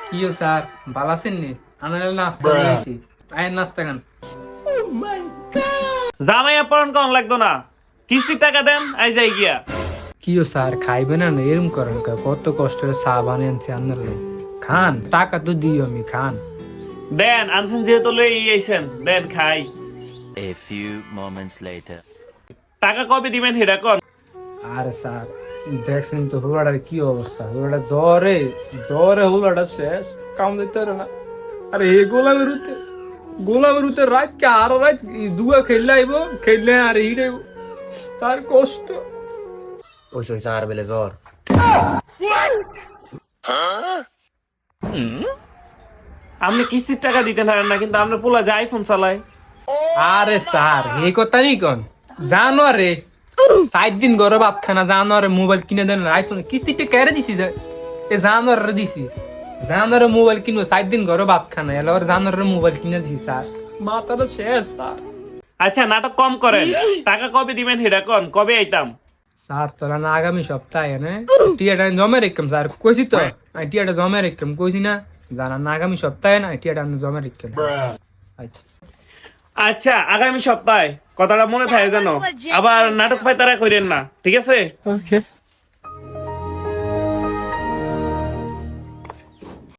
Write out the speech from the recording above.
কিও স্যার ভালো আছেন নি? আনার নাস্তা দিয়েছি, আয়ের নাস্তা খান। জামাইয়া পড়ান কম লাগতো না, কিস্তির টাকা দেন আই যাই গিয়া। কিও স্যার খাইবেন না? এরম করেন কা? কত কষ্টের চা বানিয়েছি আনার লাই। খান, টাকা তো দিও আমি, খান। দেন আনছেন যেহেতু লই আইছেন, দেন খাই। A few moments later. টাকা কবে দিবেন হেডা কোন? আরে স্যার দেখছেন তো হুলাটার কি অবস্থা, হুলাটা দরে দরে হুলাটা শেষ, কাম দিতে পারে না। আরে এই গোলামের উতে রাত কে আরো রাত দুয়া খেললে আইব, খেললে আর হিড়াইব স্যার, কষ্ট। ওই স্যার বেলে জ্বর। আপনি কিস্তির টাকা দিতে পারেন না, কিন্তু আমরা পোলা যে আইফোন চালায়। আরে স্যার এই কথা নি কন, জানোয়ারে 7 দিন ঘরে ভাত খানা, জানোয়ারে মোবাইল কিনে দেন, আইফোন কিস্তিটা কেড়ে দিছি, এ জানোয়ারে দিছি, জানোয়ারে মোবাইল কিনবো, 7 দিন ঘরে ভাত খানা, এবার জানোয়ারে মোবাইল কিনে দিছি স্যার, মাথাটা শেষ স্যার। আচ্ছা নাটক কম করেন, টাকা কবে দিবেন হেডা কোন, কবে আইতাম? স্যার তোরা না আগামী সপ্তাহে না টিয়াটা জমে রেখম স্যার, কইছি তো আমি টিয়াটা জমে রেখম, কইছি না জানা না আগামী সপ্তাহে না টিয়াটা জমে রেখম। আচ্ছা আচ্ছা আগামী সপ্তাহে, কথাটা মনে থাকে জানো, আবার নাটক ফাইতারা করেন না, ঠিক আছে?